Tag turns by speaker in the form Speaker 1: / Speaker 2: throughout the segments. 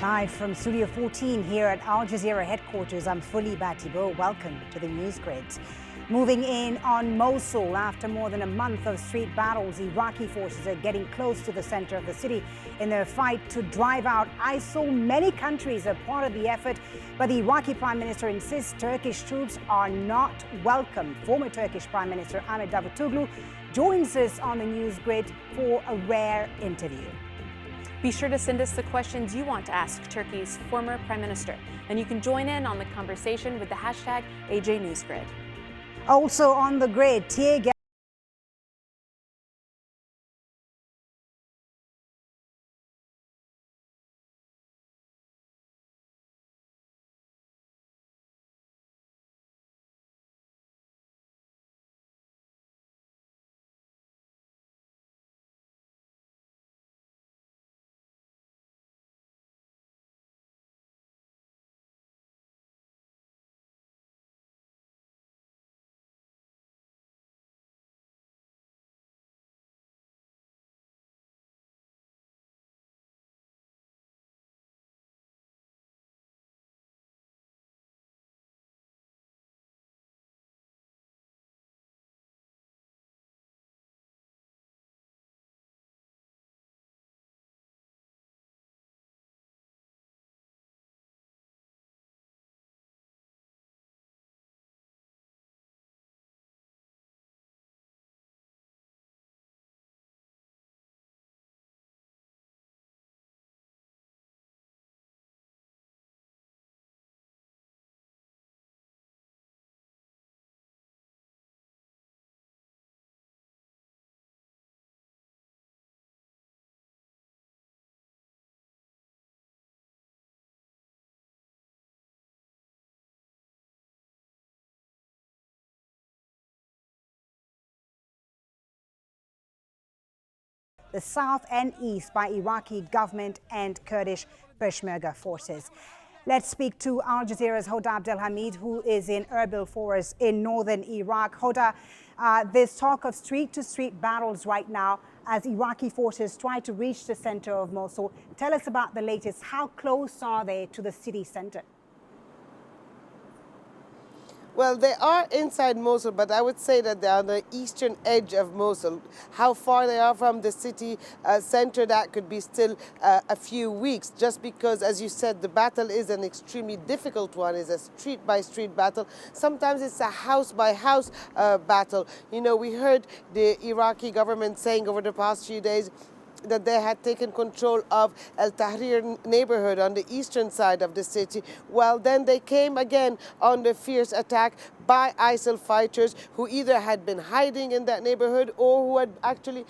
Speaker 1: Live from Studio 14 here at Al Jazeera headquarters, I'm Fully Batibo. Welcome to the NewsGrid. Moving in on Mosul, after more than a month of street battles, Iraqi forces are getting close to the center of the city in their fight to drive out ISIL. Many countries are part of the effort, but the Iraqi Prime Minister insists Turkish troops are not welcome. Former Turkish Prime Minister Ahmet Davutoglu joins us on the NewsGrid for a rare interview.
Speaker 2: Be sure to send us the questions you want to ask Turkey's former Prime Minister, and you can join in on the conversation with the hashtag AJNewsGrid.
Speaker 1: Also on the grid, tear gas. The south and east by Iraqi government and Kurdish Peshmerga forces. Let's speak to Al Jazeera's Hoda Abdelhamid, who is in Erbil for us in northern Iraq. Hoda, there's talk of street-to-street battles right now as Iraqi forces try to reach the center of Mosul. Tell us about the latest. How close are they to the city center?
Speaker 3: Well, they are inside Mosul, but I would say that they're on the eastern edge of Mosul. How far they are from the city center, that could be still a few weeks, just because, as you said, the battle is an extremely difficult one. It's a street-by-street battle. Sometimes it's a house-by-house battle. You know, we heard the Iraqi government saying over the past few days that they had taken control of Al Tahrir neighborhood on the eastern side of the city. Well, then they came again on the fierce attack by ISIL fighters who either had been hiding in that neighborhood or who had actually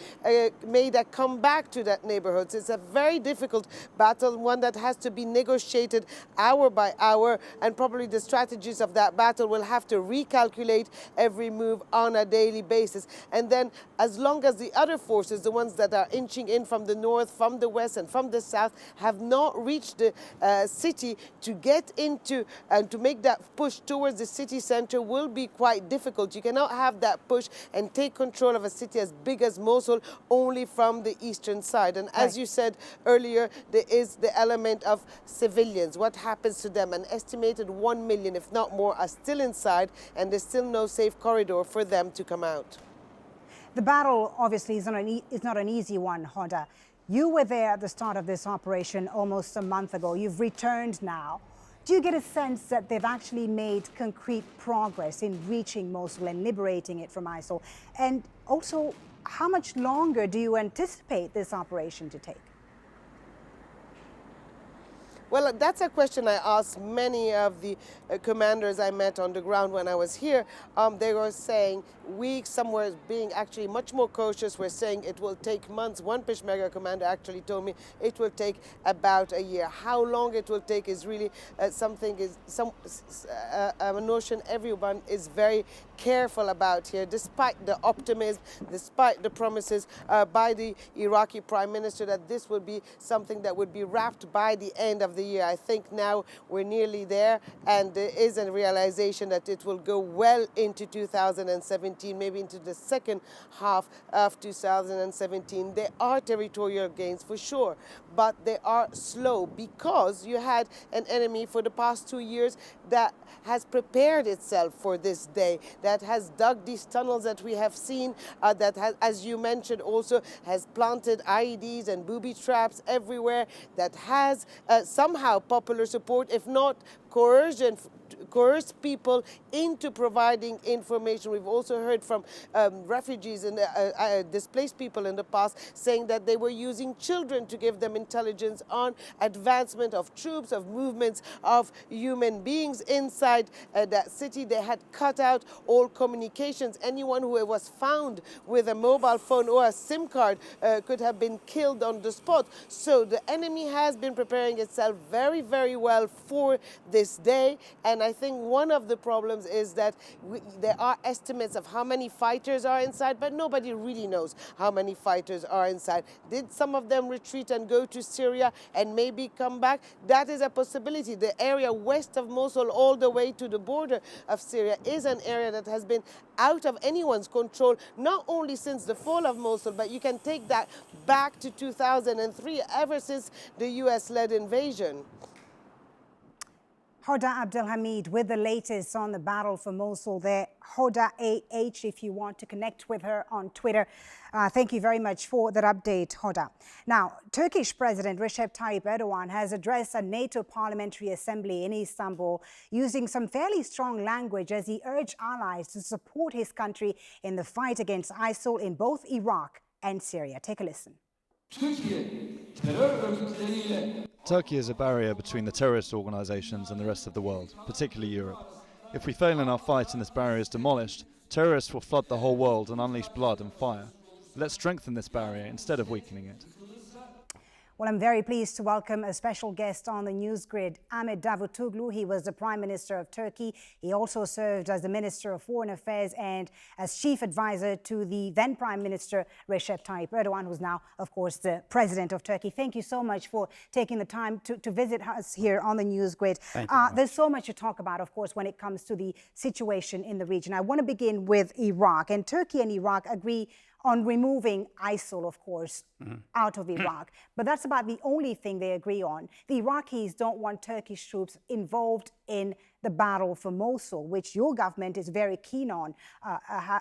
Speaker 3: made a comeback to that neighborhood. So it's a very difficult battle, one that has to be negotiated hour by hour, and probably the strategies of that battle will have to recalculate every move on a daily basis. And then as long as the other forces, the ones that are inching in from the north, from the west and from the south, have not reached the city, to get into and to make that push towards the city center will be quite difficult. You cannot have that push and take control of a city as big as Mosul only from the eastern side. And as you said earlier, there is the element of civilians. What happens to them? An estimated 1 million, if not more, are still inside, and there's still no safe corridor for them to come out.
Speaker 1: The battle, obviously, is not an easy one, Hoda. You were there at the start of this operation almost a month ago. You've returned now. Do you get a sense that they've actually made concrete progress in reaching Mosul and liberating it from ISIL? And also, how much longer do you anticipate this operation to take?
Speaker 3: Well, that's a question I asked many of the commanders I met on the ground when I was here. They were saying weeks, some were being actually much more cautious. We're saying it will take months. One Peshmerga commander actually told me it will take about a year. How long it will take is really a notion everyone is very careful about here, despite the optimism, despite the promises by the Iraqi Prime Minister that this would be something that would be wrapped by the end of the year. I think now we're nearly there, and there is a realization that it will go well into 2017, maybe into the second half of 2017. There are territorial gains for sure, but they are slow because you had an enemy for the past 2 years that has prepared itself for this day, that has dug these tunnels that we have seen, that has, as you mentioned, also has planted IEDs and booby traps everywhere, that has somehow popular support, if not coerce people into providing information. We've also heard from refugees and displaced people in the past saying that they were using children to give them intelligence on advancement of troops, of movements of human beings inside that city. They had cut out all communications. Anyone who was found with a mobile phone or a SIM card could have been killed on the spot. So the enemy has been preparing itself very, very well for this day. And I think one of the problems is that there are estimates of how many fighters are inside, but nobody really knows how many fighters are inside. Did some of them retreat and go to Syria and maybe come back? That is a possibility. The area west of Mosul all the way to the border of Syria is an area that has been out of anyone's control, not only since the fall of Mosul, but you can take that back to 2003, ever since the US-led invasion.
Speaker 1: Hoda Abdelhamid with the latest on the battle for Mosul there. Hoda AH, if you want to connect with her on Twitter. Thank you very much for that update, Hoda. Now, Turkish President Recep Tayyip Erdogan has addressed a NATO Parliamentary Assembly in Istanbul using some fairly strong language as he urged allies to support his country in the fight against ISIL in both Iraq and Syria. Take a listen.
Speaker 4: Turkey is a barrier between the terrorist organisations and the rest of the world, particularly Europe. If we fail in our fight and this barrier is demolished, terrorists will flood the whole world and unleash blood and fire. Let's strengthen this barrier instead of weakening it.
Speaker 1: Well, I'm very pleased to welcome a special guest on the NewsGrid, Ahmet Davutoglu. He was the Prime Minister of Turkey. He also served as the Minister of Foreign Affairs and as Chief Advisor to the then Prime Minister Recep Tayyip Erdogan, who's now, of course, the President of Turkey. Thank you so much for taking the time to visit us here on the NewsGrid. There's so much to talk about, of course, when it comes to the situation in the region. I want to begin with Iraq. And Turkey and Iraq agree on removing ISIL, of course, out of Iraq. But that's about the only thing they agree on. The Iraqis don't want Turkish troops involved in the battle for Mosul, which your government is very keen on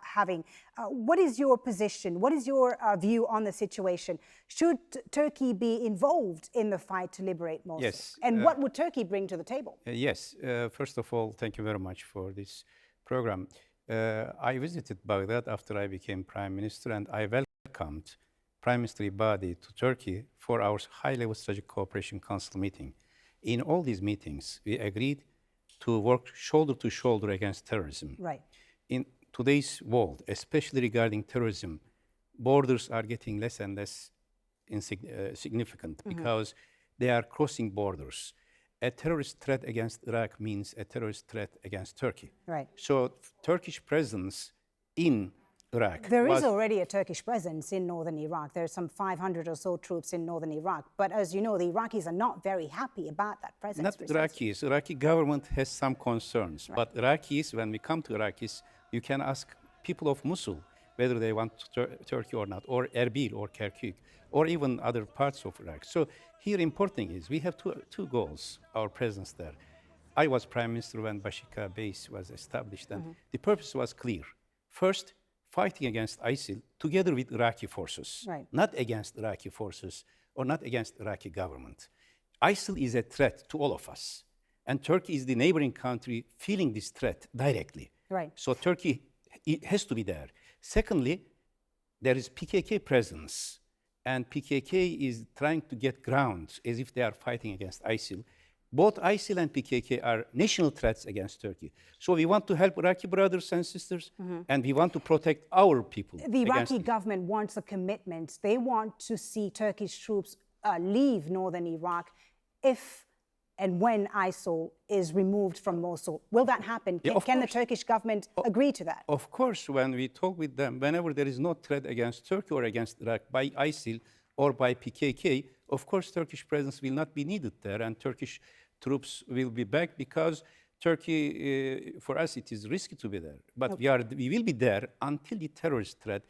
Speaker 1: having. What is your position? What is your view on the situation? Should Turkey be involved in the fight to liberate Mosul?
Speaker 5: Yes.
Speaker 1: And what would Turkey bring to the table?
Speaker 5: Yes. First of all, thank you very much for this program. I visited Baghdad after I became Prime Minister, and I welcomed Prime Minister Ibadi to Turkey for our high-level Strategic Cooperation Council meeting. In all these meetings, we agreed to work shoulder to shoulder against terrorism.
Speaker 1: Right.
Speaker 5: In today's world, especially regarding terrorism, borders are getting less and less significant because they are crossing borders. A terrorist threat against Iraq means a terrorist threat against Turkey.
Speaker 1: Right.
Speaker 5: So Turkish presence in Iraq.
Speaker 1: There is already a Turkish presence in northern Iraq. There are some 500 or so troops in northern Iraq. But as you know, the Iraqis are not very happy about that presence.
Speaker 5: Not Iraqis. Iraqi government has some concerns.
Speaker 1: Right.
Speaker 5: But Iraqis, when we come to Iraqis, you can ask people of Mosul whether they want Turkey or not, or Erbil or Kirkuk, or even other parts of Iraq. So here important is we have two goals, our presence there. I was Prime Minister when Bashika base was established, and the purpose was clear. First, fighting against ISIL together with Iraqi forces,
Speaker 1: right,
Speaker 5: not against Iraqi forces or not against Iraqi government. ISIL is a threat to all of us, and Turkey is the neighboring country feeling this threat directly.
Speaker 1: Right.
Speaker 5: So Turkey has to be there. Secondly, there is PKK presence, and PKK is trying to get ground as if they are fighting against ISIL. Both ISIL and PKK are national threats against Turkey. So we want to help Iraqi brothers and sisters, and we want to protect our people.
Speaker 1: The Iraqi government wants a commitment. They want to see Turkish troops leave northern Iraq if and when ISIL is removed from Mosul. Will that happen? Can the Turkish government agree to that?
Speaker 5: Of course, when we talk with them, whenever there is no threat against Turkey or against Iraq by ISIL or by PKK, of course, Turkish presence will not be needed there, and Turkish troops will be back because Turkey, for us, it is risky to be there. But we will be there until the terrorist threat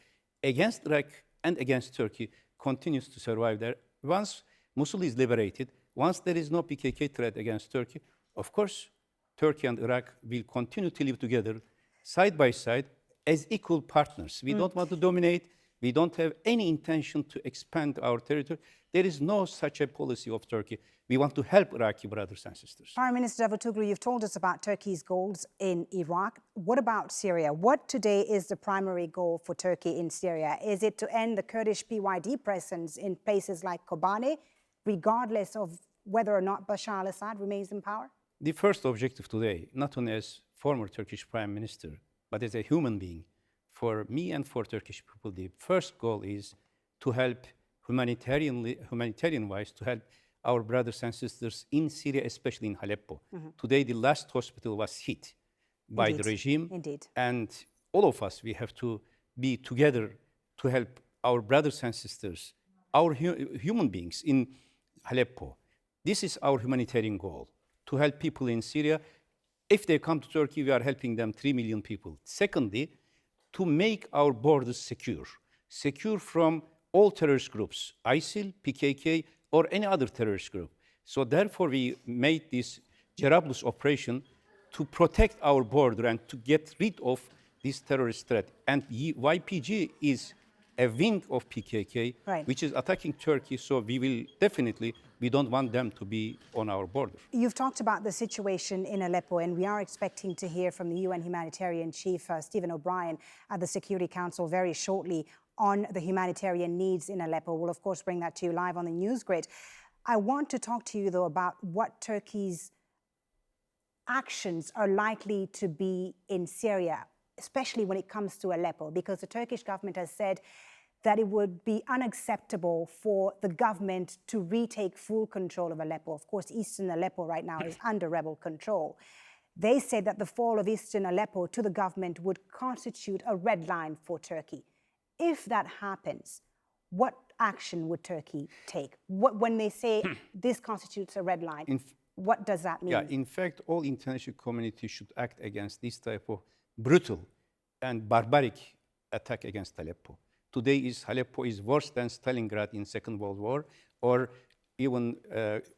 Speaker 5: against Iraq and against Turkey continues to survive there. Once Mosul is liberated, once there is no PKK threat against Turkey, of course, Turkey and Iraq will continue to live together side by side as equal partners. We don't want to dominate. We don't have any intention to expand our territory. There is no such a policy of Turkey. We want to help Iraqi brothers and sisters.
Speaker 1: Prime Minister Davutoglu, you've told us about Turkey's goals in Iraq. What about Syria? What today is the primary goal for Turkey in Syria? Is it to end the Kurdish PYD presence in places like Kobane, regardless of whether or not Bashar al-Assad remains in power?
Speaker 5: The first objective today, not only as former Turkish Prime Minister, but as a human being, for me and for Turkish people, the first goal is to help humanitarian-wise, to help our brothers and sisters in Syria, especially in Aleppo. Today, the last hospital was hit by the regime.
Speaker 1: Indeed.
Speaker 5: And all of us, we have to be together to help our brothers and sisters, our human beings in Aleppo. This is our humanitarian goal, to help people in Syria. If they come to Turkey, we are helping them 3 million people. Secondly, to make our borders secure from all terrorist groups, ISIL, PKK, or any other terrorist group. So therefore, we made this Jarablus operation to protect our border and to get rid of this terrorist threat. And YPG is a wing of PKK, which is attacking Turkey, so we don't want them to be on our border.
Speaker 1: You've talked about the situation in Aleppo, and we are expecting to hear from the UN humanitarian chief, Stephen O'Brien, at the Security Council very shortly on the humanitarian needs in Aleppo. We'll, of course, bring that to you live on the NewsGrid. I want to talk to you, though, about what Turkey's actions are likely to be in Syria, especially when it comes to Aleppo, because the Turkish government has said that it would be unacceptable for the government to retake full control of Aleppo. Of course, eastern Aleppo right now is under rebel control. They said that the fall of eastern Aleppo to the government would constitute a red line for Turkey. If that happens, what action would Turkey take? When they say this constitutes a red line, what does that mean?
Speaker 5: Yeah, in fact, all international community should act against this type of brutal and barbaric attack against Aleppo. Today, Aleppo is worse than Stalingrad in Second World War, or even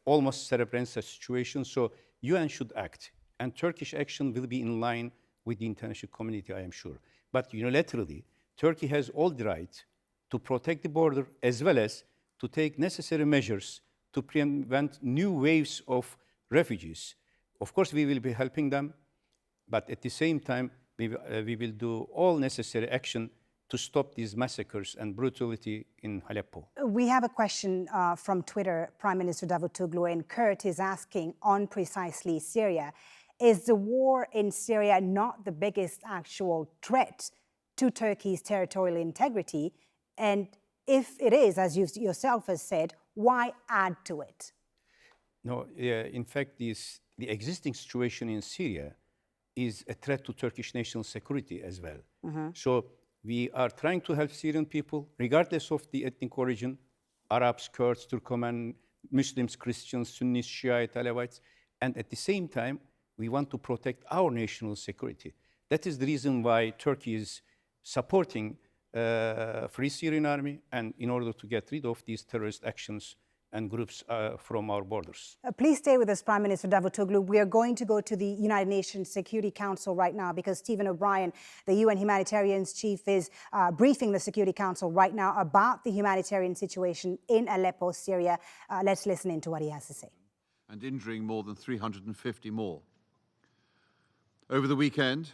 Speaker 5: almost Srebrenica situation. So UN should act, and Turkish action will be in line with the international community, I am sure. But unilaterally, Turkey has all the right to protect the border as well as to take necessary measures to prevent new waves of refugees. Of course, we will be helping them, but at the same time, we will do all necessary action to stop these massacres and brutality in Aleppo.
Speaker 1: We have a question from Twitter, Prime Minister Davutoglu, and Kurt is asking on precisely Syria. Is the war in Syria not the biggest actual threat to Turkey's territorial integrity? And if it is, as you yourself has said, why add to it?
Speaker 5: No, in fact, the existing situation in Syria is a threat to Turkish national security as well. So we are trying to help Syrian people, regardless of the ethnic origin, Arabs, Kurds, Turkoman, Muslims, Christians, Sunnis, Shiite, Alevites, and at the same time, we want to protect our national security. That is the reason why Turkey is supporting Free Syrian Army, and in order to get rid of these terrorist actions and groups from our borders.
Speaker 1: Please stay with us, Prime Minister Davutoglu. We are going to go to the United Nations Security Council right now because Stephen O'Brien, the UN humanitarians chief, is briefing the Security Council right now about the humanitarian situation in Aleppo, Syria. Let's listen in to what he has to say.
Speaker 6: And injuring more than 350 more. Over the weekend,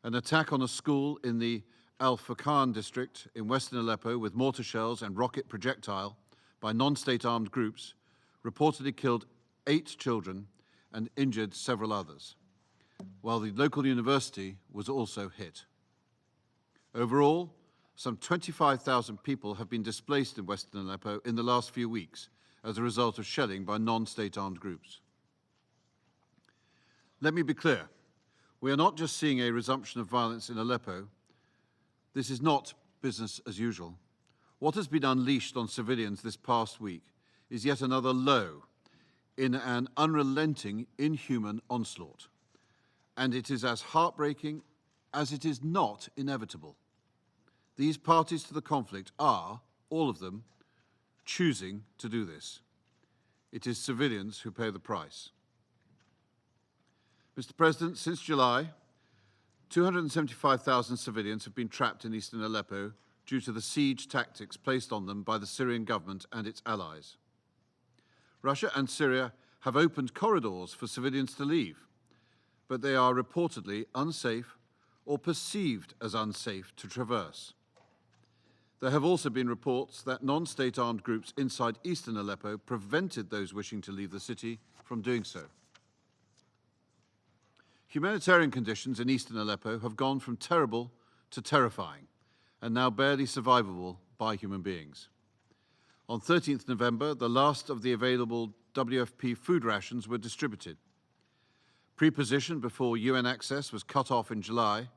Speaker 6: an attack on a school in the Al-Furqan district in western Aleppo with mortar shells and rocket projectile by non-state armed groups reportedly killed 8 children and injured several others, while the local university was also hit. Overall, some 25,000 people have been displaced in western Aleppo in the last few weeks as a result of shelling by non-state armed groups. Let me be clear, we are not just seeing a resumption of violence in Aleppo. This is not business as usual. What has been unleashed on civilians this past week is yet another low in an unrelenting, inhuman onslaught. And it is as heartbreaking as it is not inevitable. These parties to the conflict are, all of them, choosing to do this. It is civilians who pay the price. Mr. President, since July, 275,000 civilians have been trapped in eastern Aleppo due to the siege tactics placed on them by the Syrian government and its allies. Russia and Syria have opened corridors for civilians to leave, but they are reportedly unsafe or perceived as unsafe to traverse. There have also been reports that non-state armed groups inside eastern Aleppo prevented those wishing to leave the city from doing so. Humanitarian conditions in eastern Aleppo have gone from terrible to terrifying and now barely survivable by human beings. On 13th November, the last of the available WFP food rations were distributed. Pre-positioned before UN access was cut off in July,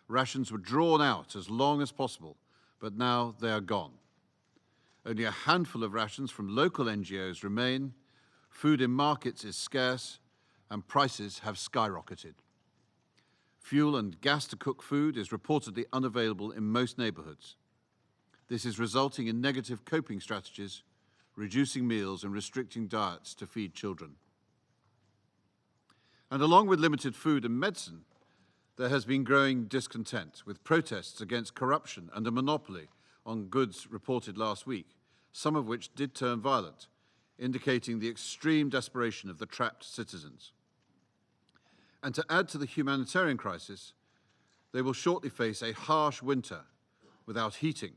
Speaker 6: rations were drawn out as long as possible, but now they are gone. Only a handful of rations from local NGOs remain, food in markets is scarce, and prices have skyrocketed. Fuel and gas to cook food is reportedly unavailable in most neighborhoods. This is resulting in negative coping strategies, reducing meals and restricting diets to feed children. And along with limited food and medicine, there has been growing discontent, with protests against corruption and a monopoly on goods reported last week, some of which did turn violent, indicating the extreme desperation of the trapped citizens. And to add to the humanitarian crisis, they will shortly face a harsh winter without heating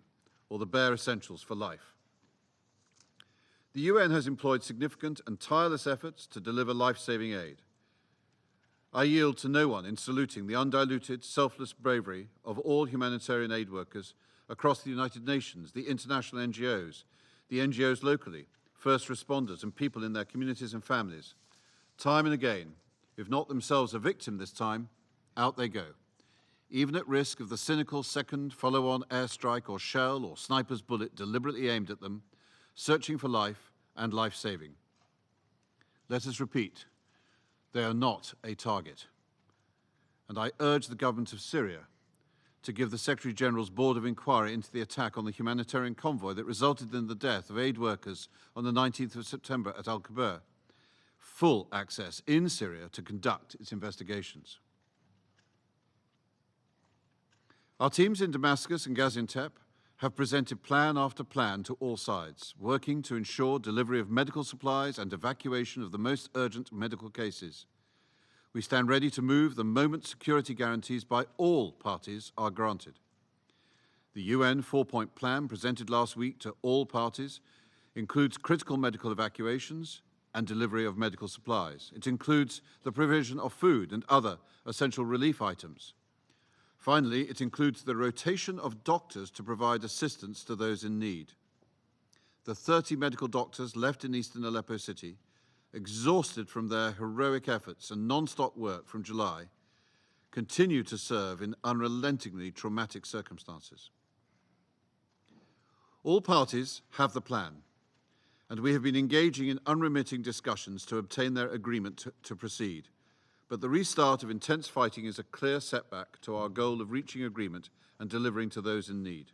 Speaker 6: or the bare essentials for life. The UN has employed significant and tireless efforts to deliver life-saving aid. I yield to no one in saluting the undiluted, selfless bravery of all humanitarian aid workers across the United Nations, the international NGOs, the NGOs locally, first responders and people in their communities and families. Time and again, if not themselves a victim this time, out they go, even at risk of the cynical second follow-on airstrike or shell or sniper's bullet deliberately aimed at them, searching for life and life-saving. Let us repeat, they are not a target. And I urge the government of Syria to give the Secretary-General's Board of Inquiry into the attack on the humanitarian convoy that resulted in the death of aid workers on the 19th of September at Al-Kabir full access in Syria to conduct its investigations. Our teams in Damascus and Gaziantep have presented plan after plan to all sides, working to ensure delivery of medical supplies and evacuation of the most urgent medical cases. We stand ready to move the moment security guarantees by all parties are granted. The UN four-point plan presented last week to all parties includes critical medical evacuations and delivery of medical supplies. It includes the provision of food and other essential relief items. Finally, it includes the rotation of doctors to provide assistance to those in need. The 30 medical doctors left in eastern Aleppo city, exhausted from their heroic efforts and non-stop work from July, continue to serve in unrelentingly traumatic circumstances. All parties have the plan, and we have been engaging in unremitting discussions to obtain their agreement to proceed. But the restart of intense fighting is a clear setback to our goal of reaching agreement and delivering to those in need.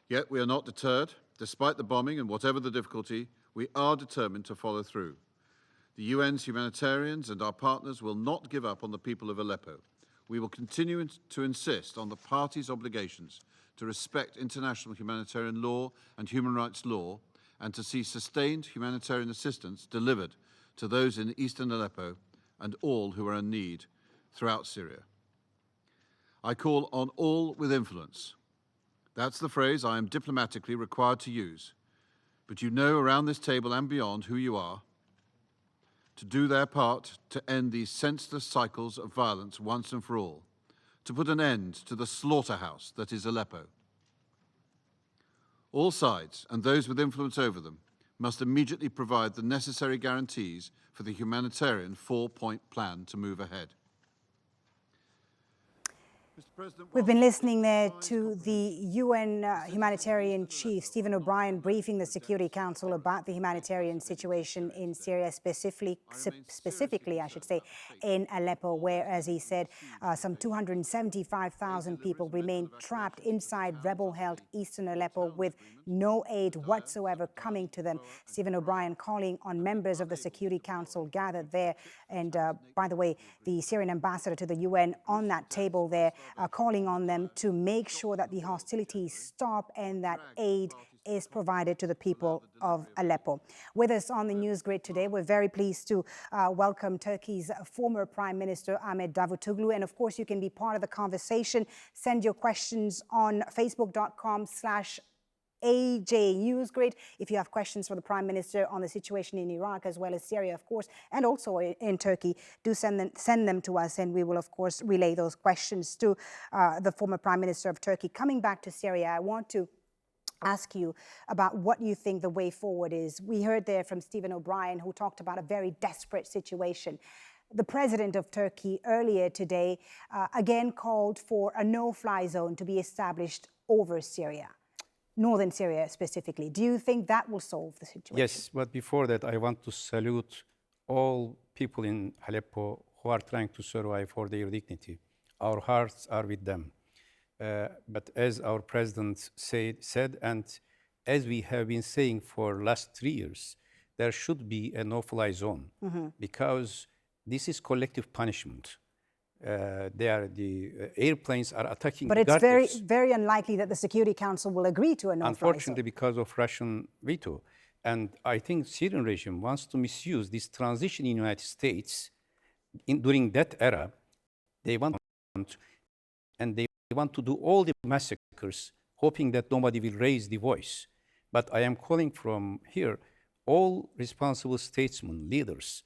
Speaker 6: Yet we are not deterred. Despite the bombing and whatever the difficulty, we are determined to follow through. The UN's humanitarians and our partners will not give up on the people of Aleppo. We will continue to insist on the parties' obligations to respect international humanitarian law and human rights law and to see sustained humanitarian assistance delivered to those in eastern Aleppo and all who are in need throughout Syria. I call on all with influence. That's the phrase I am diplomatically required to use. But you know around this table and beyond who you are, to do their part to end these senseless cycles of violence once and for all, to put an end to the slaughterhouse that is Aleppo. All sides, and those with influence over them, must immediately provide the necessary guarantees for the humanitarian four-point plan to move ahead.
Speaker 1: We've been listening there to the UN humanitarian chief, Stephen O'Brien, briefing the Security Council about the humanitarian situation in Syria, specifically, I should say, in Aleppo, where, as he said, some 275,000 people remain trapped inside rebel-held eastern Aleppo with no aid whatsoever coming to them. Stephen O'Brien calling on members of the Security Council gathered there. And by the way, the Syrian ambassador to the UN on that table there, calling on them to make sure that the hostilities stop and that aid is provided to the people of Aleppo. With us on the NewsGrid today, we're very pleased to welcome Turkey's former Prime Minister Ahmet Davutoglu. And of course, you can be part of the conversation. Send your questions on facebook.com/AJ NewsGrid. If you have questions for the Prime Minister on the situation in Iraq as well as Syria, of course, and also in Turkey, do send them to us, and we will, of course, relay those questions to the former Prime Minister of Turkey. Coming back to Syria, I want to ask you about what you think the way forward is. We heard there from Stephen O'Brien, who talked about a very desperate situation. The president of Turkey earlier today again called for a no-fly zone to be established over Syria. Northern Syria specifically. Do you think that will solve the situation?
Speaker 5: Yes, but before that, I want to salute all people in Aleppo who are trying to survive for their dignity. Our hearts are with them. But as our president said, and as we have been saying for last 3 years, there should be a no-fly zone because this is collective punishment. The airplanes are attacking.
Speaker 1: But it's very, very unlikely that the Security Council will agree to a no-fly zone.
Speaker 5: Unfortunately, because of Russian veto. And I think Syrian regime wants to misuse this transition in the United States. During that era, they want to do all the massacres, hoping that nobody will raise the voice. But I am calling from here all responsible statesmen, leaders,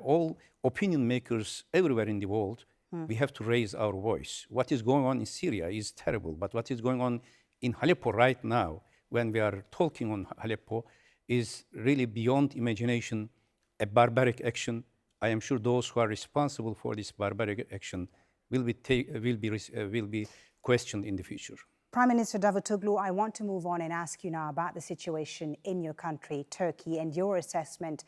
Speaker 5: all opinion makers everywhere in the world, we have to raise our voice. What is going on in Syria is terrible, but what is going on in Aleppo right now, when we are talking on Aleppo, is really beyond imagination, a barbaric action. I am sure those who are responsible for this barbaric action will be questioned in the future.
Speaker 1: Prime Minister Davutoglu, I want to move on and ask you now about the situation in your country, Turkey, and your assessment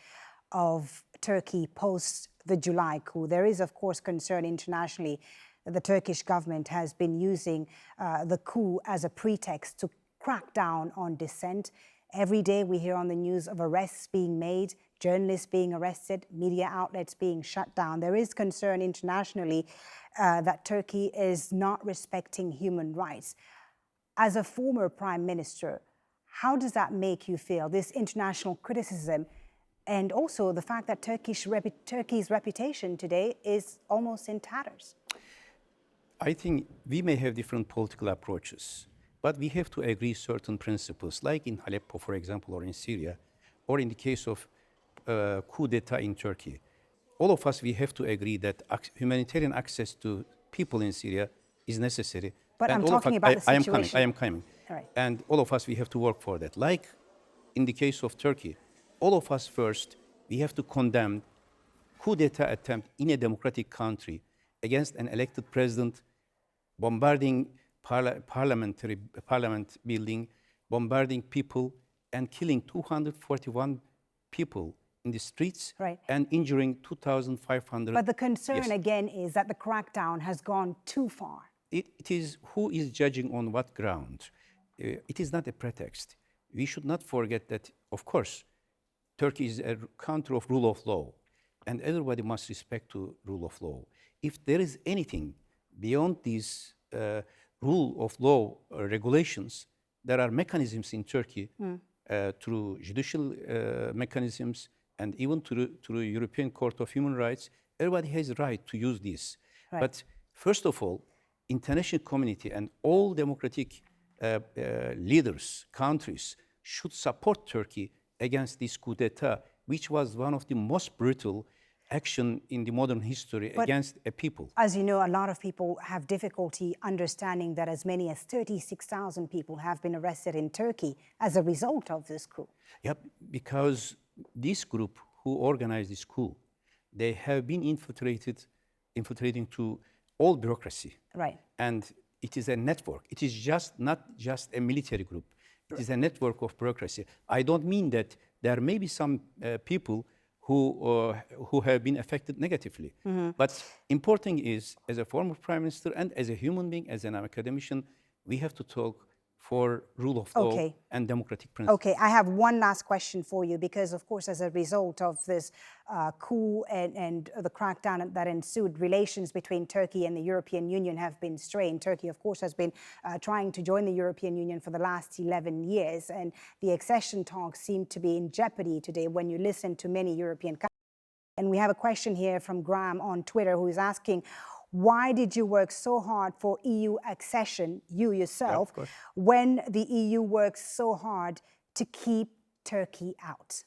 Speaker 1: of Turkey post the July coup. There is, of course, concern internationally that the Turkish government has been using the coup as a pretext to crack down on dissent. Every day we hear on the news of arrests being made, journalists being arrested, media outlets being shut down. There is concern internationally that Turkey is not respecting human rights. As a former prime minister, how does that make you feel, this international criticism, and also the fact that Turkey's reputation today is almost in tatters?
Speaker 5: I think we may have different political approaches, but we have to agree certain principles, like in Aleppo, for example, or in Syria, or in the case of coup d'etat in Turkey. All of us, we have to agree that humanitarian access to people in Syria is necessary.
Speaker 1: But I'm talking about the situation.
Speaker 5: I am coming.
Speaker 1: All right.
Speaker 5: And all of us, we have to work for that. Like in the case of Turkey, all of us first, we have to condemn coup d'etat attempt in a democratic country against an elected president, bombarding parliament building, bombarding people, and killing 241 people in the streets,
Speaker 1: right,
Speaker 5: and injuring 2,500.
Speaker 1: But the concern again is that the crackdown has gone too far.
Speaker 5: It is who is judging on what ground. It is not a pretext. We should not forget that, of course, Turkey is a country of rule of law, and everybody must respect to rule of law. If there is anything beyond these rule of law regulations, there are mechanisms in Turkey through judicial mechanisms and even through European Court of Human Rights. Everybody has a right to use this.
Speaker 1: Right.
Speaker 5: But first of all, international community and all democratic leaders, countries, should support Turkey against this coup d'etat, which was one of the most brutal action in the modern history against a people.
Speaker 1: As you know, a lot of people have difficulty understanding that as many as 36,000 people have been arrested in Turkey as a result of this coup.
Speaker 5: Yep, because this group who organized this coup, they have been infiltrating to all bureaucracy.
Speaker 1: Right.
Speaker 5: and it is a network. It is not just a military group. It is a network of bureaucracy. I don't mean that there may be some people who have been affected negatively. But important is, as a former prime minister and as a human being, as an academician, we have to talk for rule of law and democratic principles.
Speaker 1: Okay, I have one last question for you because, of course, as a result of this coup and the crackdown that ensued, relations between Turkey and the European Union have been strained. Turkey, of course, has been trying to join the European Union for the last 11 years, and the accession talks seem to be in jeopardy today when you listen to many European countries. And we have a question here from Graham on Twitter who is asking, why did you work so hard for EU accession, you yourself, when the EU works so hard to keep Turkey out?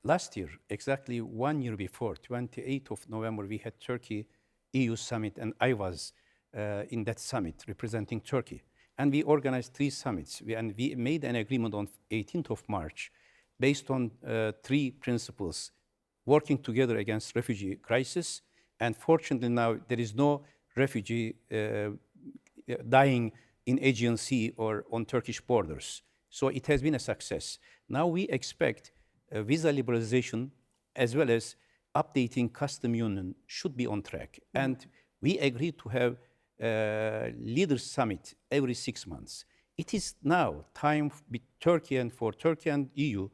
Speaker 5: Last year, exactly 1 year before, 28th of November, we had Turkey-EU summit, and I was in that summit representing Turkey. And we organized 3 summits, and we made an agreement on 18th of March based on 3 principles: working together against refugee crisis, and fortunately now there is no refugee dying in Aegean Sea or on Turkish borders. So it has been a success. Now we expect visa liberalization as well as updating custom union should be on track. And we agreed to have a leaders summit every 6 months. It is now time with Turkey and for Turkey and EU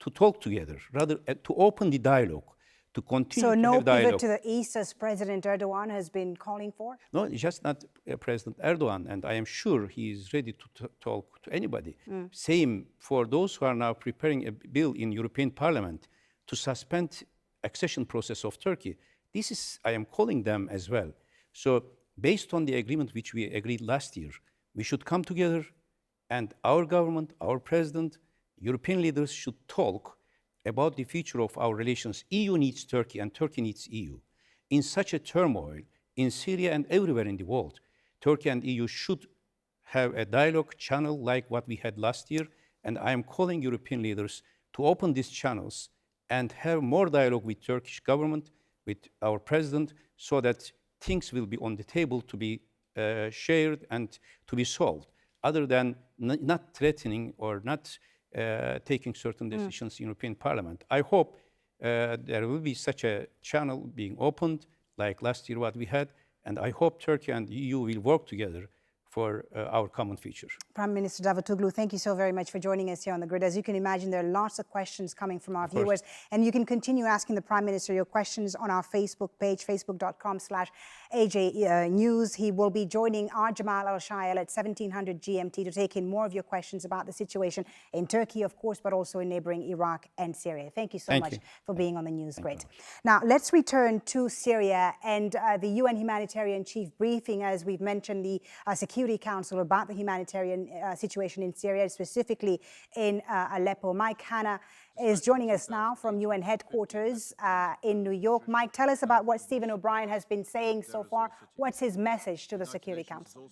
Speaker 5: to talk together, rather to open the dialogue, to continue
Speaker 1: so
Speaker 5: to
Speaker 1: no
Speaker 5: have dialogue.
Speaker 1: pivot to the east as President Erdogan has been calling for?
Speaker 5: No, it's just not President Erdogan, and I am sure he is ready to talk to anybody. Same for those who are now preparing a bill in European Parliament to suspend accession process of Turkey. This is, I am calling them as well. So based on the agreement which we agreed last year, we should come together, and our government, our president, European leaders should talk about the future of our relations. EU needs Turkey and Turkey needs EU. In such a turmoil in Syria and everywhere in the world, Turkey and EU should have a dialogue channel like what we had last year, and I am calling European leaders to open these channels and have more dialogue with Turkish government, with our president, so that things will be on the table to be shared and to be solved, other than not threatening or not taking certain decisions in European Parliament. I hope there will be such a channel being opened, like last year what we had, and I hope Turkey and EU will work together for our common future.
Speaker 1: Prime Minister Davutoglu, thank you so very much for joining us here on The Grid. As you can imagine, there are lots of questions coming from our viewers, and you can continue asking the Prime Minister your questions on our Facebook page, facebook.com/AJ News. He will be joining our Jamal Al-Shayel at 1700 GMT to take in more of your questions about the situation in Turkey, of course, but also in neighboring Iraq and Syria. Thank you so much for being on the News Grid. Now, let's return to Syria and the UN humanitarian chief briefing, as we've mentioned, the Security Council about the humanitarian situation in Syria, specifically in Aleppo. Mike Hanna is joining us now from UN headquarters in New York. Mike, tell us about what Stephen O'Brien has been saying so far. What's his message to the Security Council?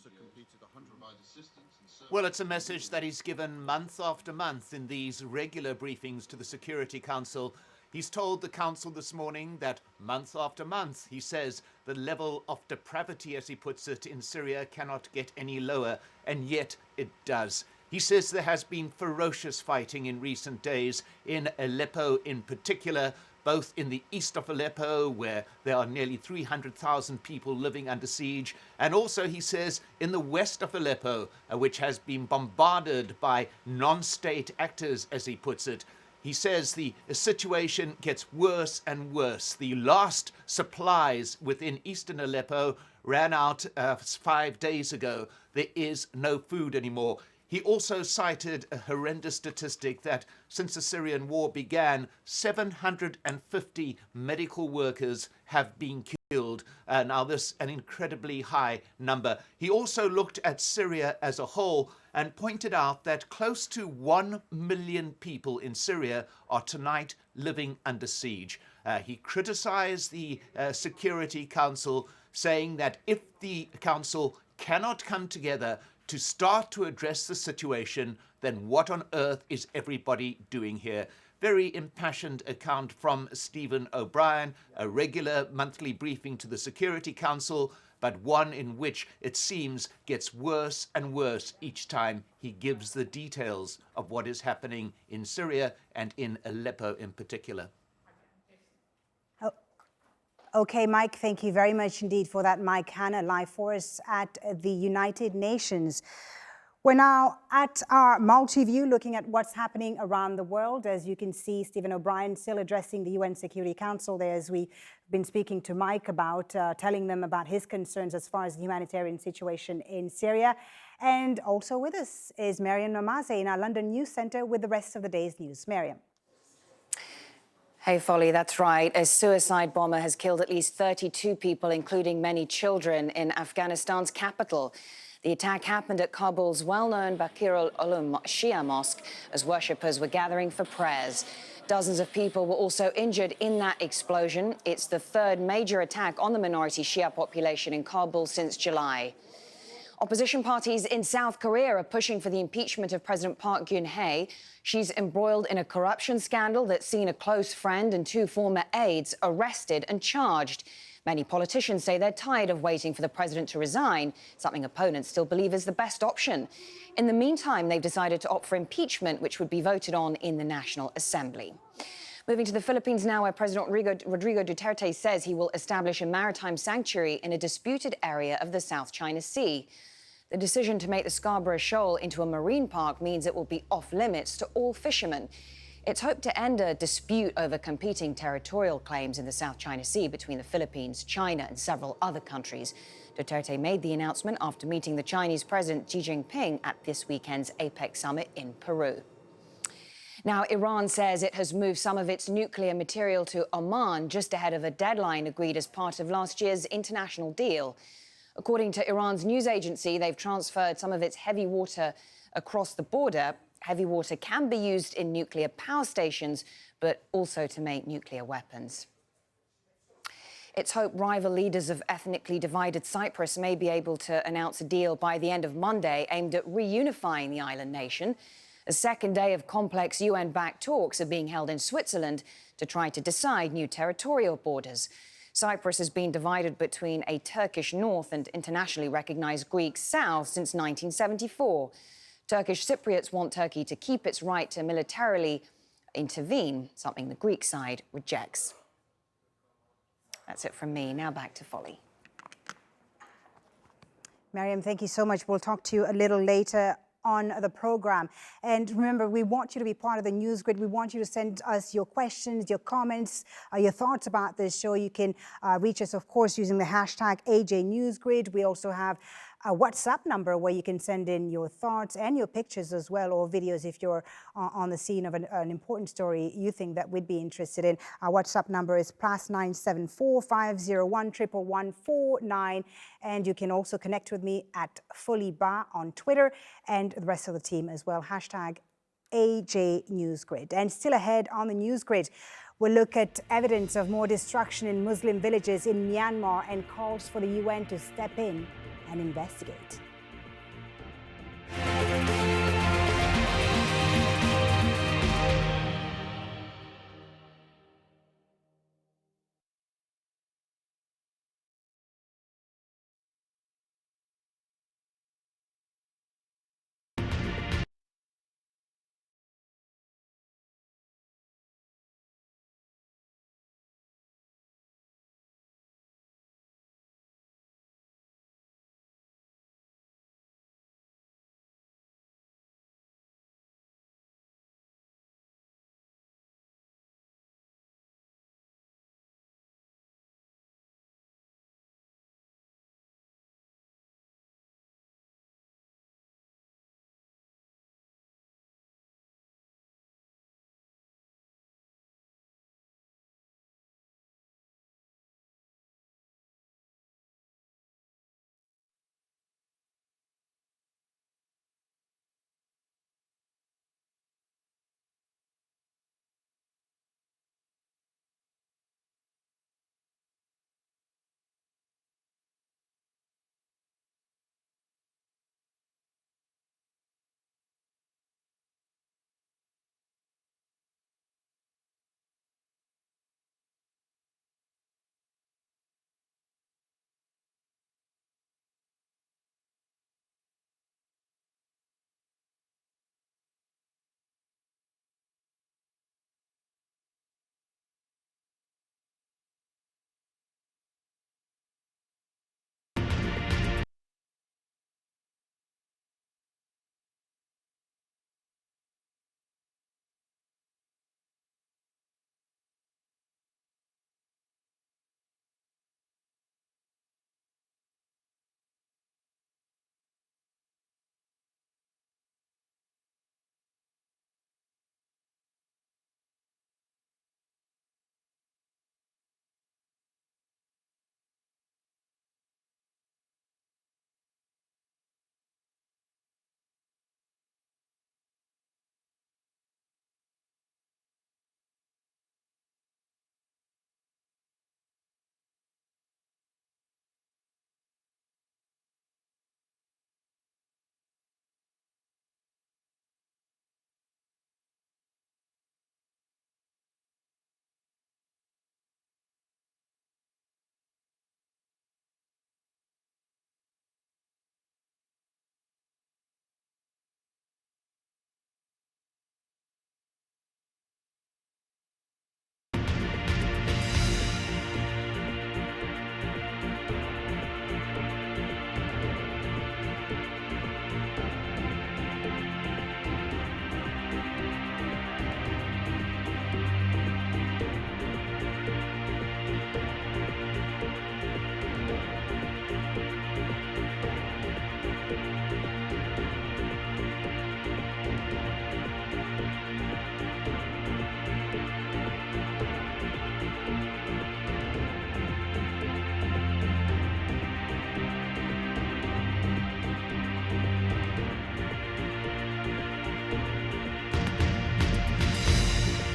Speaker 7: Well, it's a message that he's given month after month in these regular briefings to the Security Council. He's told the Council this morning that month after month, he says, the level of depravity, as he puts it, in Syria cannot get any lower, and yet it does. He says there has been ferocious fighting in recent days, in Aleppo in particular, both in the east of Aleppo, where there are nearly 300,000 people living under siege, and also, he says, in the west of Aleppo, which has been bombarded by non-state actors, as he puts it. He says the situation gets worse and worse. The last supplies within eastern Aleppo ran out 5 days ago. There is no food anymore. He also cited a horrendous statistic that since the Syrian war began, 750 medical workers have been killed. Now this an incredibly high number. He also looked at Syria as a whole and pointed out that close to 1 million people in Syria are tonight living under siege. He criticized the Security Council, saying that if the Council cannot come together to start to address the situation, then what on earth is everybody doing here? Very impassioned account from Stephen O'Brien, a regular monthly briefing to the Security Council. but one in which it seems gets worse and worse each time he gives the details of what is happening in Syria and in Aleppo in particular.
Speaker 1: Okay, Mike, thank you very much indeed for that. Mike Hanna, live for us at the United Nations. We're now at our multi-view, looking at what's happening around the world. As you can see, Stephen O'Brien still addressing the UN Security Council there, as we've been speaking to Mike about, telling them about his concerns as far as the humanitarian situation in Syria. And also with us is Mariam Namaze in our London News Centre with the rest of the day's news. Mariam.
Speaker 8: Hey, Folly, that's right. A suicide bomber has killed at least 32 people, including many children, in Afghanistan's capital. The attack happened at Kabul's well-known Bakir ul-Ulum Shia mosque as worshippers were gathering for prayers. Dozens of people were also injured in that explosion. It's the third major attack on the minority Shia population in Kabul since July. Opposition parties in South Korea are pushing for the impeachment of President Park Geun-hye. She's embroiled in a corruption scandal that's seen a close friend and two former aides arrested and charged. Many politicians say they're tired of waiting for the president to resign, something opponents still believe is the best option. In the meantime, they've decided to opt for impeachment, which would be voted on in the National Assembly. Moving to the Philippines now, where President Rodrigo Duterte says he will establish a maritime sanctuary in a disputed area of the South China Sea. The decision to make the Scarborough Shoal into a marine park means it will be off-limits to all fishermen. It's hoped to end a dispute over competing territorial claims in the South China Sea between the Philippines, China and several other countries. Duterte made the announcement after meeting the Chinese President Xi Jinping at this weekend's APEC summit in Peru. Now, Iran says it has moved some of its nuclear material to Oman just ahead of a deadline agreed as part of last year's international deal. According to Iran's news agency, they've transferred some of its heavy water across the border. Heavy water can be used in nuclear power stations, but also to make nuclear weapons. It's hoped rival leaders of ethnically divided Cyprus may be able to announce a deal by the end of Monday aimed at reunifying the island nation. A second day of complex UN-backed talks are being held in Switzerland to try to decide new territorial borders. Cyprus has been divided between a Turkish north and internationally recognized Greek south since 1974. Turkish Cypriots want Turkey to keep its right to militarily intervene, something the Greek side rejects. That's it from me. Now back to Folly.
Speaker 1: Mariam, thank you so much. We'll talk to you a little later on the program. And remember, we want you to be part of the NewsGrid. We want you to send us your questions, your comments, your thoughts about this show. You can reach us, of course, using the hashtag AJNewsGrid. We also have a WhatsApp number where you can send in your thoughts and your pictures as well, or videos if you're on the scene of an important story you think that we'd be interested in. Our WhatsApp number is +974 501 11149. And you can also connect with me at FullyBar on Twitter and the rest of the team as well. Hashtag AJNewsGrid. And still ahead on the NewsGrid, we'll look at evidence of more destruction in Muslim villages in Myanmar and calls for the UN to step in and investigate.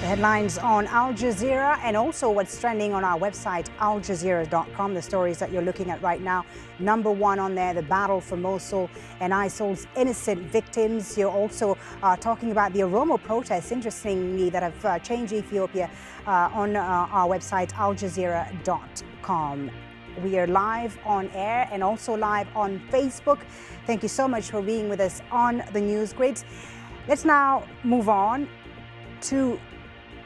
Speaker 1: The headlines on Al Jazeera and also what's trending on our website, aljazeera.com, the stories that you're looking at right now. Number one on there, the battle for Mosul and ISIL's innocent victims. You're also talking about the Oromo protests, interestingly, that have changed Ethiopia on our website, aljazeera.com. We are live on air and also live on Facebook. Thank you so much for being with us on the NewsGrid. Let's now move on to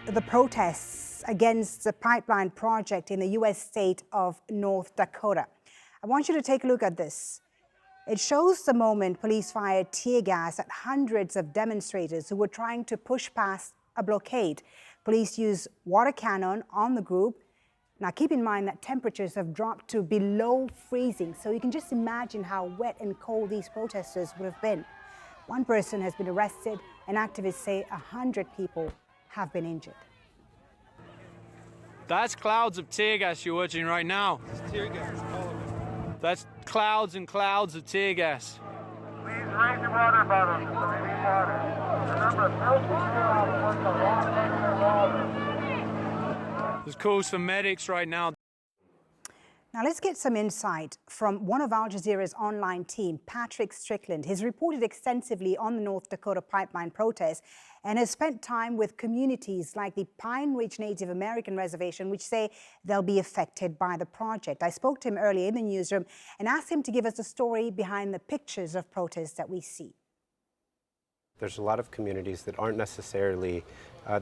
Speaker 1: the protests against the pipeline project in the U.S. state of North Dakota. I want you to take a look at this. It shows the moment police fired tear gas at hundreds of demonstrators who were trying to push past a blockade. Police used water cannon on the group. Now, keep in mind that temperatures have dropped to below freezing, so you can just imagine how wet and cold these protesters would have been. One person has been arrested, and activists say 100 people have been injured.
Speaker 9: That's clouds of tear gas you're watching right now.
Speaker 10: It's tear gas, all of it.
Speaker 9: That's clouds and clouds of tear gas.
Speaker 10: Please raise your water bottles so we need water. Remember,
Speaker 9: There's calls for medics right now.
Speaker 1: Now let's get some insight from one of Al Jazeera's online team, Patrick Strickland. He's reported extensively on the North Dakota pipeline protests and has spent time with communities like the Pine Ridge Native American Reservation, which say they'll be affected by the project. I spoke to him earlier in the newsroom and asked him to give us the story behind the pictures of protests that we see.
Speaker 11: There's a lot of communities that aren't necessarily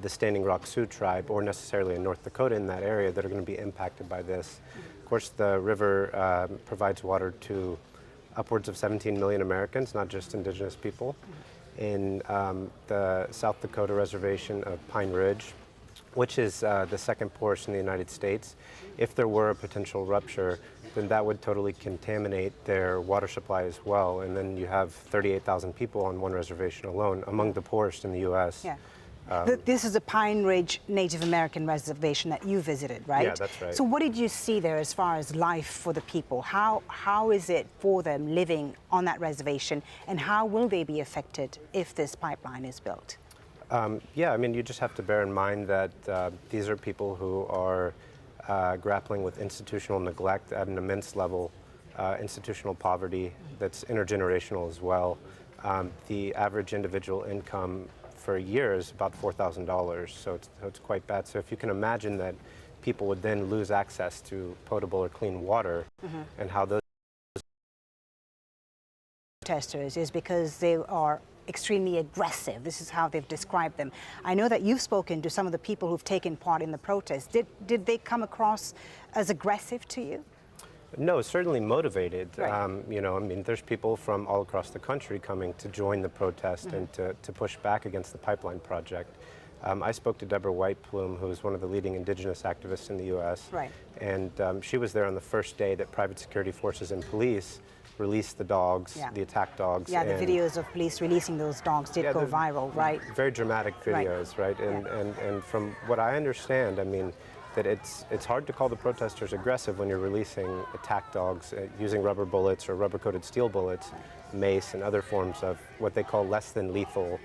Speaker 11: the Standing Rock Sioux tribe or necessarily in North Dakota in that area that are going to be impacted by this. Of course, the river provides water to upwards of 17 million Americans, not just indigenous people. In the South Dakota reservation of Pine Ridge, which is the second poorest in the United States, if there were a potential rupture, then that would totally contaminate their water supply as well. And then you have 38,000 people on one reservation alone, among the poorest in the U.S.
Speaker 1: Yeah. This is a Pine Ridge Native American Reservation that you visited, right?
Speaker 11: Yeah, that's right.
Speaker 1: So what did you see there as far as life for the people? How is it for them living on that reservation, and how will they be affected if this pipeline is built?
Speaker 11: Yeah, I mean, you just have to bear in mind that these are people who are grappling with institutional neglect at an immense level, institutional poverty that's intergenerational as well. The average individual income for a year is about $4,000, so it's quite bad. So if you can imagine that people would then lose access to potable or clean water, and how those
Speaker 1: protesters is because they are extremely aggressive. This is how they've described them. I know that you've spoken to some of the people who've taken part in the protest. Did they come across as aggressive to you?
Speaker 11: No, certainly motivated.
Speaker 1: Right.
Speaker 11: You know, I mean, there's people from all across the country coming to join the protest and to push back against the pipeline project. I spoke to Deborah White-Plume, who is one of the leading indigenous activists in the U.S.
Speaker 1: Right.
Speaker 11: And she was there on the first day that private security forces and police released the dogs, the attack dogs.
Speaker 1: Yeah, the videos of police releasing those dogs did go viral, right?
Speaker 11: Very dramatic videos, right? And from what I understand, I mean, that it's hard to call the protesters aggressive when you're releasing attack dogs using rubber bullets or rubber-coated steel bullets, mace, and other forms of what they call less than lethal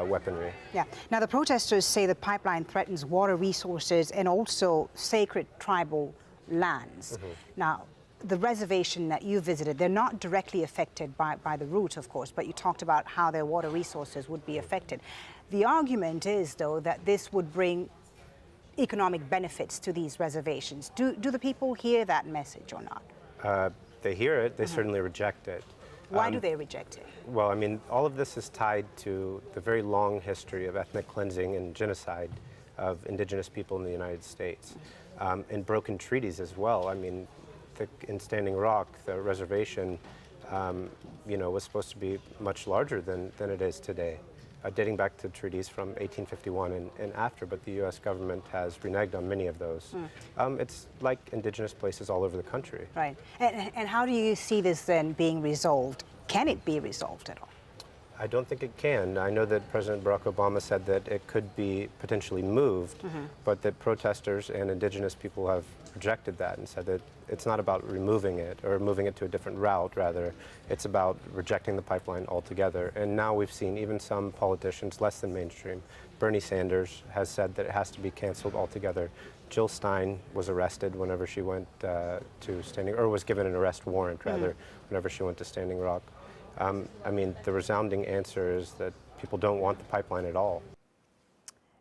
Speaker 11: weaponry.
Speaker 1: Yeah. Now, the protesters say the pipeline threatens water resources and also sacred tribal lands. Now, the reservation that you visited, they're not directly affected by the route, of course, but you talked about how their water resources would be affected. The argument is, though, that this would bring economic benefits to these reservations. Do the people hear that message or not?
Speaker 11: They hear it, they certainly reject it.
Speaker 1: Why do they reject it?
Speaker 11: Well, I mean, all of this is tied to the very long history of ethnic cleansing and genocide of indigenous people in the United States, and broken treaties as well. I mean, in Standing Rock, the reservation, you know, was supposed to be much larger than it is today, dating back to treaties from 1851 and after, but the U.S. government has reneged on many of those. It's like indigenous places all over the country.
Speaker 1: Right. And how do you see this then being resolved? Can it be resolved at all?
Speaker 11: I don't think it can. I know that President Barack Obama said that it could be potentially moved, but that protesters and indigenous people have rejected that and said that it's not about removing it or moving it to a different route, rather. It's about rejecting the pipeline altogether. And now we've seen even some politicians less than mainstream Bernie Sanders has said that it has to be canceled altogether. Jill Stein was arrested whenever she went to Standing, or was given an arrest warrant rather, whenever she went to Standing Rock. I mean, the resounding answer is that people don't want the pipeline at all.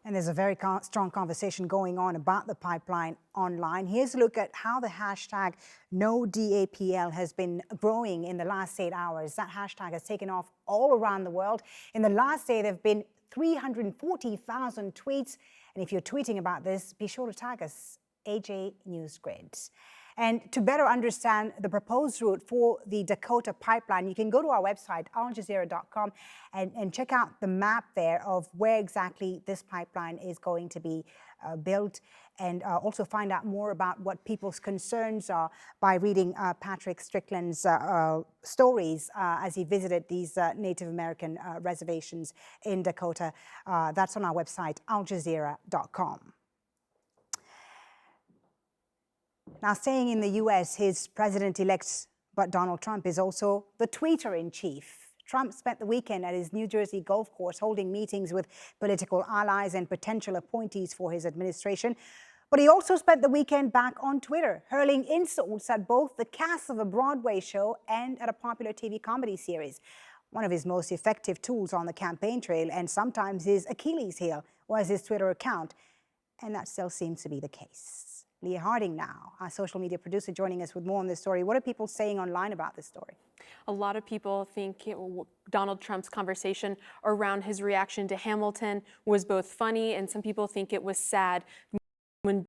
Speaker 1: And there's a very strong conversation going on about the pipeline online. Here's a look at how the hashtag #NoDAPL has been growing in the last 8 hours. That hashtag has taken off all around the world. In the last day, there have been 340,000 tweets. And if you're tweeting about this, be sure to tag us, AJ NewsGrid. And to better understand the proposed route for the Dakota pipeline, you can go to our website, aljazeera.com, and check out the map there of where exactly this pipeline is going to be built, and also find out more about what people's concerns are by reading Patrick Strickland's stories as he visited these Native American reservations in Dakota. That's on our website, aljazeera.com. Now, staying in the U.S., his president-elect, but Donald Trump, is also the tweeter-in-chief. Trump spent the weekend at his New Jersey golf course holding meetings with political allies and potential appointees for his administration. But he also spent the weekend back on Twitter, hurling insults at both the cast of a Broadway show and at a popular TV comedy series. One of his most effective tools on the campaign trail, and sometimes his Achilles heel, was his Twitter account. And that still seems to be the case. Leah Harding now, our social media producer, joining us with more on this story. What are people saying online about this story?
Speaker 2: A lot of people think Donald Trump's conversation around his reaction to Hamilton was both funny, and some people think it was sad. When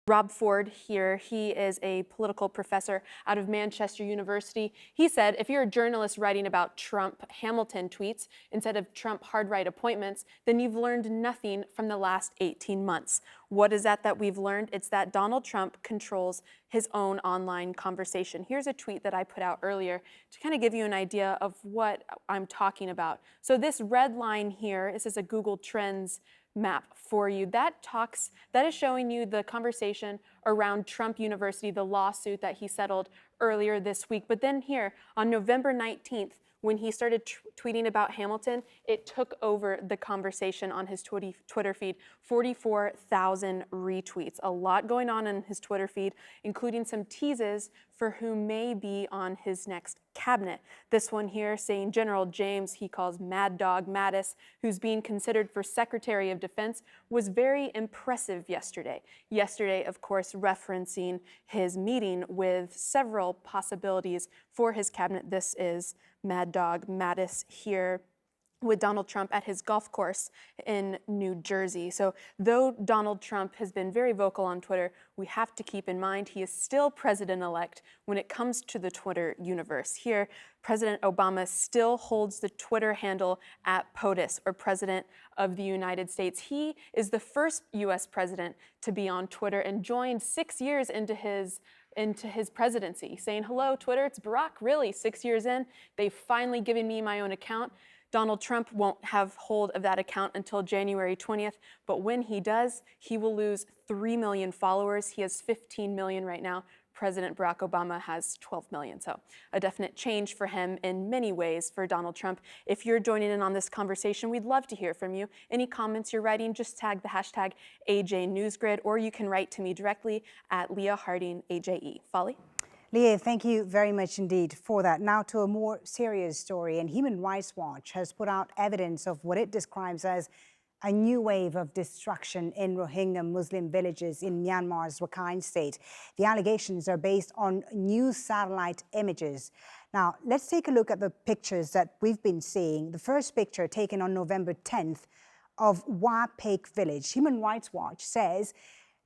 Speaker 2: Rob Ford here, he is a political professor out of Manchester University. He said, if you're a journalist writing about Trump Hamilton tweets instead of Trump hard right appointments, then you've learned nothing from the last 18 months. What is that we've learned? It's that Donald Trump controls his own online conversation. Here's a tweet that I put out earlier to kind of give you an idea of what I'm talking about. So this red line here, this is a Google Trends map for you. That is showing you the conversation around Trump University, the lawsuit that he settled earlier this week. But then here on November 19th, when he started tweeting about Hamilton, it took over the conversation on his Twitter feed. 44,000 retweets. A lot going on in his Twitter feed, including some teases for who may be on his next cabinet. This one here saying General James, he calls Mad Dog Mattis, who's being considered for Secretary of Defense, was very impressive yesterday. Yesterday, of course, referencing his meeting with several possibilities for his cabinet. This is Mad Dog Mattis here with Donald Trump at his golf course in New Jersey. So though Donald Trump has been very vocal on Twitter, we have to keep in mind he is still president-elect when it comes to the Twitter universe. Here, President Obama still holds the Twitter handle at POTUS, or President of the United States. He is the first U.S. president to be on Twitter and joined 6 years into his presidency, saying, hello, Twitter, it's Barack. Really, 6 years in, they've finally given me my own account. Donald Trump won't have hold of that account until January 20th, but when he does, he will lose 3 million followers. He has 15 million right now. President Barack Obama has 12 million. So a definite change for him in many ways for Donald Trump. If you're joining in on this conversation, we'd love to hear from you. Any comments you're writing, just tag the hashtag AJNewsGrid, or you can write to me directly at Leah Harding, AJE. Folly?
Speaker 1: Leah, thank you very much indeed for that. Now to a more serious story, and Human Rights Watch has put out evidence of what it describes as a new wave of destruction in Rohingya Muslim villages in Myanmar's Rakhine state. The allegations are based on new satellite images. Now, let's take a look at the pictures that we've been seeing. The first picture taken on November 10th of Wapake village. Human Rights Watch says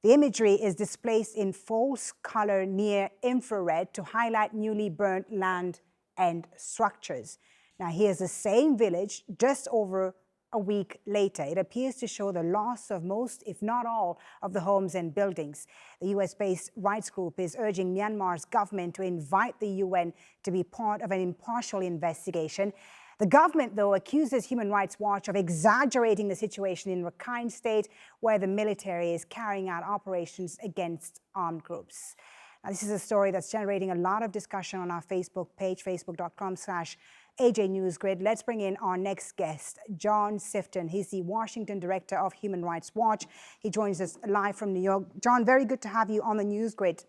Speaker 1: the imagery is displaced in false color near infrared to highlight newly burnt land and structures. Now, here's the same village just over a week later. It appears to show the loss of most, if not all, of the homes and buildings. The US-based rights group is urging Myanmar's government to invite the UN to be part of an impartial investigation. The government, though, accuses Human Rights Watch of exaggerating the situation in Rakhine State, where the military is carrying out operations against armed groups. Now, this is a story that's generating a lot of discussion on our Facebook page, facebook.com/NewsGrid AJ NewsGrid. Let's bring in our next guest, John Sifton. He's the Washington Director of Human Rights Watch. He joins us live from New York. John, very good to have you on the NewsGrid.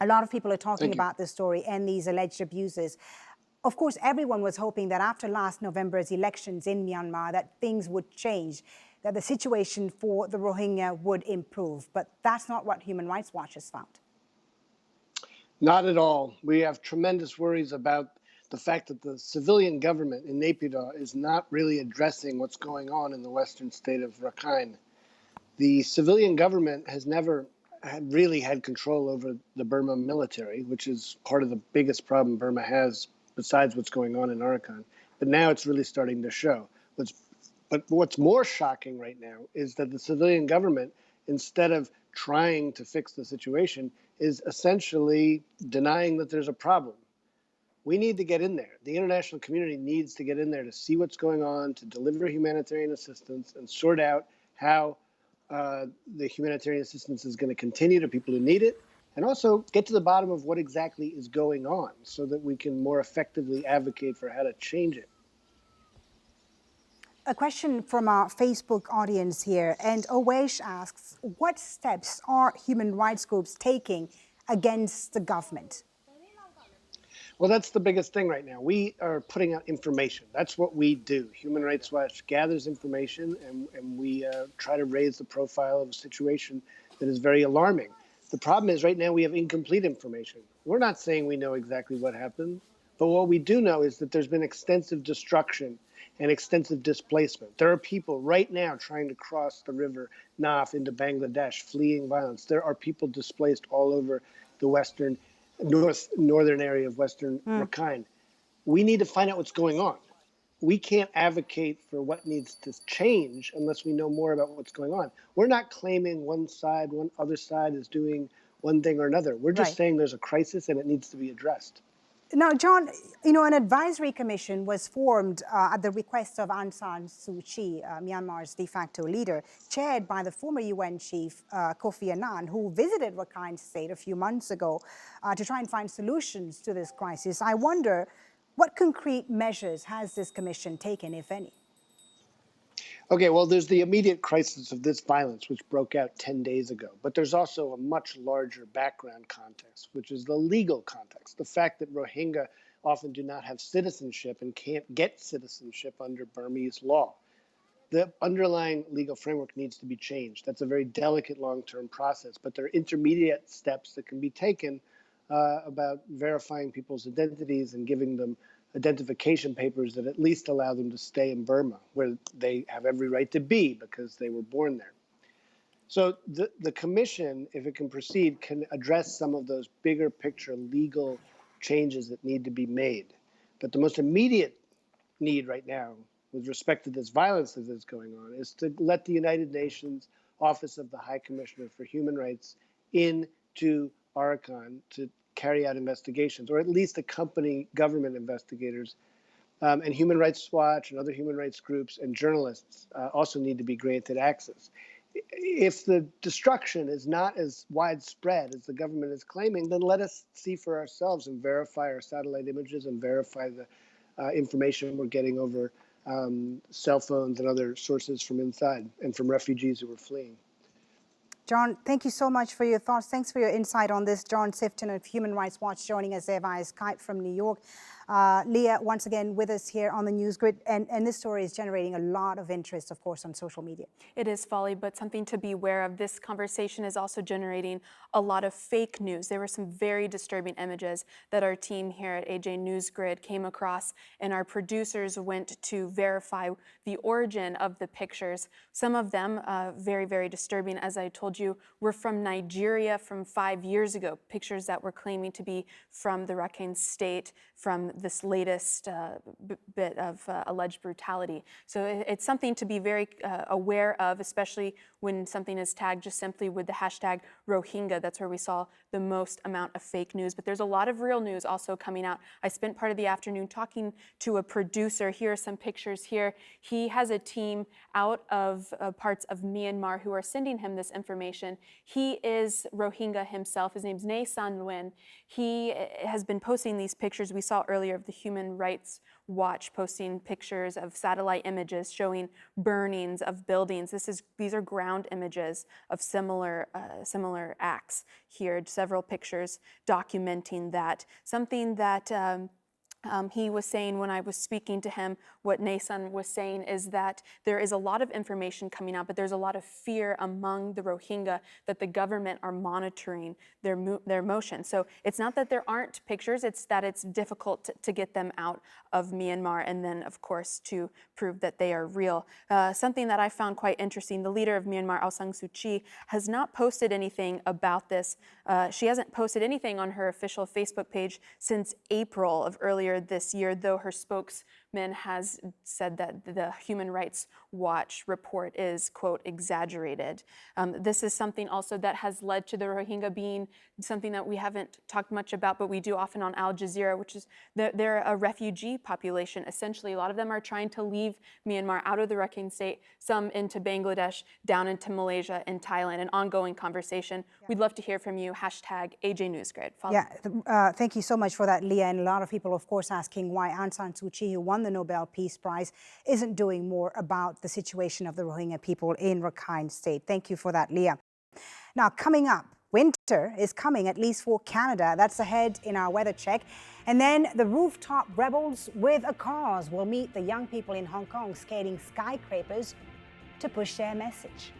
Speaker 1: A lot of people are talking about this story and these alleged abuses. Of course, everyone was hoping that after last November's elections in Myanmar that things would change, that the situation for the Rohingya would improve. But that's not what Human Rights Watch has found.
Speaker 12: Not at all. We have tremendous worries about the fact that the civilian government in Naypyidaw is not really addressing what's going on in the western state of Rakhine. The civilian government has never really had control over the Burma military, which is part of the biggest problem Burma has besides what's going on in Arakan. But now it's really starting to show. But what's more shocking right now is that the civilian government, instead of trying to fix the situation, is essentially denying that there's a problem. We need to get in there. The international community needs to get in there to see what's going on, to deliver humanitarian assistance and sort out how the humanitarian assistance is going to continue to people who need it, and also get to the bottom of what exactly is going on so that we can more effectively advocate for how to change it.
Speaker 1: A question from our Facebook audience here, and Owesh asks, what steps are human rights groups taking against the government?
Speaker 12: Well, that's the biggest thing right now. We are putting out information. That's what we do. Human Rights Watch gathers information, and we try to raise the profile of a situation that is very alarming. The problem is right now we have incomplete information. We're not saying we know exactly what happened, but what we do know is that there's been extensive destruction and extensive displacement. There are people right now trying to cross the river Naf into Bangladesh, fleeing violence. There are people displaced all over the northern area of Western Rakhine. We need to find out what's going on. We can't advocate for what needs to change unless we know more about what's going on. We're not claiming one other side is doing one thing or another. We're just saying there's a crisis and it needs to be addressed.
Speaker 1: Now, John, an advisory commission was formed at the request of Aung San Suu Kyi, Myanmar's de facto leader, chaired by the former UN chief, Kofi Annan, who visited Rakhine State a few months ago to try and find solutions to this crisis. I wonder, what concrete measures has this commission taken, if any?
Speaker 12: Okay, well, there's the immediate crisis of this violence, which broke out 10 days ago. But there's also a much larger background context, which is the legal context. The fact that Rohingya often do not have citizenship and can't get citizenship under Burmese law. The underlying legal framework needs to be changed. That's a very delicate long-term process, but there are intermediate steps that can be taken about verifying people's identities and giving them identification papers that at least allow them to stay in Burma, where they have every right to be because they were born there. So the commission, if it can proceed, can address some of those bigger picture legal changes that need to be made. But the most immediate need right now, with respect to this violence that is going on, is to let the United Nations Office of the High Commissioner for Human Rights into Arakan to carry out investigations, or at least accompany government investigators. And Human Rights Watch and other human rights groups and journalists also need to be granted access. If the destruction is not as widespread as the government is claiming, then let us see for ourselves and verify our satellite images and verify the information we're getting over cell phones and other sources from inside and from refugees who are fleeing.
Speaker 1: John, thank you so much for your thoughts. Thanks for your insight on this. John Sifton of Human Rights Watch joining us there via Skype from New York. Leah, once again with us here on the NewsGrid, and this story is generating a lot of interest, of course, on social media.
Speaker 2: It is, Folly, but something to be aware of. This conversation is also generating a lot of fake news. There were some very disturbing images that our team here at AJ NewsGrid came across, and our producers went to verify the origin of the pictures. Some of them, very, very disturbing, as I told you, were from Nigeria from 5 years ago, pictures that were claiming to be from the Rakhine State, from this latest bit of alleged brutality. So it's something to be very aware of, especially when something is tagged just simply with the hashtag Rohingya. That's where we saw the most amount of fake news. But there's a lot of real news also coming out. I spent part of the afternoon talking to a producer. Here are some pictures here. He has a team out of parts of Myanmar who are sending him this information. He is Rohingya himself. His name's Ne San Nguyen. He has been posting these pictures we saw earlier earlier of the Human Rights Watch posting pictures of satellite images showing burnings of buildings. These are ground images of similar acts here. Several pictures documenting that. Something that he was saying when I was speaking to him, what Nason was saying is that there is a lot of information coming out, but there's a lot of fear among the Rohingya that the government are monitoring their motion. So it's not that there aren't pictures, it's that it's difficult to get them out of Myanmar, and then, of course, to prove that they are real. Something that I found quite interesting, the leader of Myanmar, Aung San Suu Kyi, has not posted anything about this. She hasn't posted anything on her official Facebook page since April of earlier this year, though her spokesman has said that the Human Rights Watch report is, quote, exaggerated. This is something also that has led to the Rohingya being something that we haven't talked much about, but we do often on Al Jazeera, which is they're a refugee population. Essentially, a lot of them are trying to leave Myanmar out of the Rakhine state, some into Bangladesh, down into Malaysia and Thailand, an ongoing conversation. Yeah. We'd love to hear from you. #AJNewsGrid.
Speaker 1: Thank you so much for that, Leah. And a lot of people, of course, asking why Aung San Suu Kyi, who won the Nobel Peace Prize, isn't doing more about the situation of the Rohingya people in Rakhine State. Thank you for that, Leah. Now, coming up, winter is coming, at least for Canada. That's ahead in our weather check. And then the rooftop rebels with a cause will meet the young people in Hong Kong scaling skyscrapers to push their message.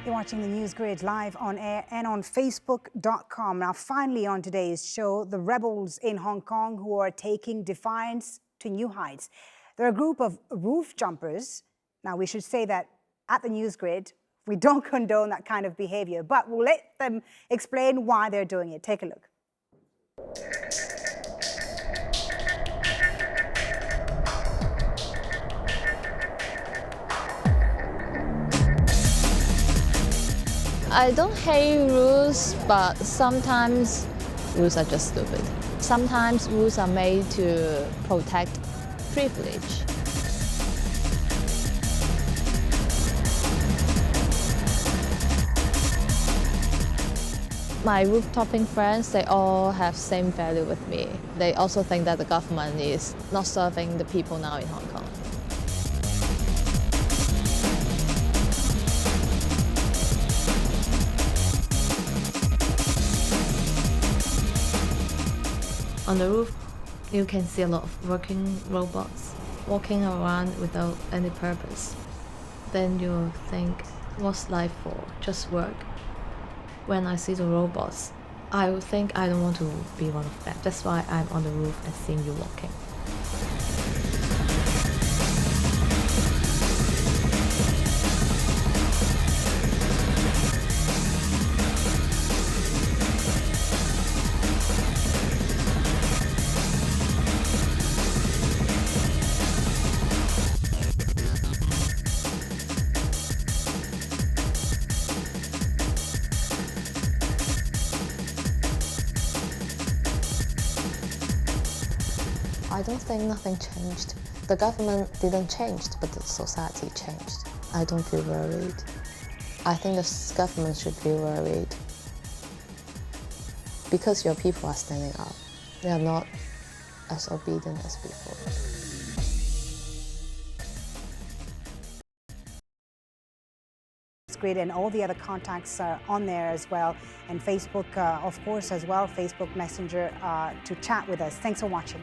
Speaker 1: You're watching the NewsGrid live on air and on Facebook.com. Now, finally on today's show, the rebels in Hong Kong who are taking defiance to new heights. They're a group of roof jumpers. Now, we should say that at the NewsGrid, we don't condone that kind of behavior, but we'll let them explain why they're doing it. Take a look.
Speaker 13: I don't hate rules, but sometimes rules are just stupid. Sometimes rules are made to protect privilege. My roof-topping friends, they all have same value with me. They also think that the government is not serving the people now in Hong Kong. On the roof, you can see a lot of working robots walking around without any purpose. Then you think, what's life for? Just work? When I see the robots, I would think I don't want to be one of them. That's why I'm on the roof and seeing you walking. I don't think nothing changed. The government didn't change, but the society changed. I don't feel worried. I think the government should feel worried because your people are standing up. They are not as obedient as before.
Speaker 1: NewsGrid and all the other contacts are on there as well, and Facebook, of course, as well, Facebook Messenger to chat with us. Thanks for watching.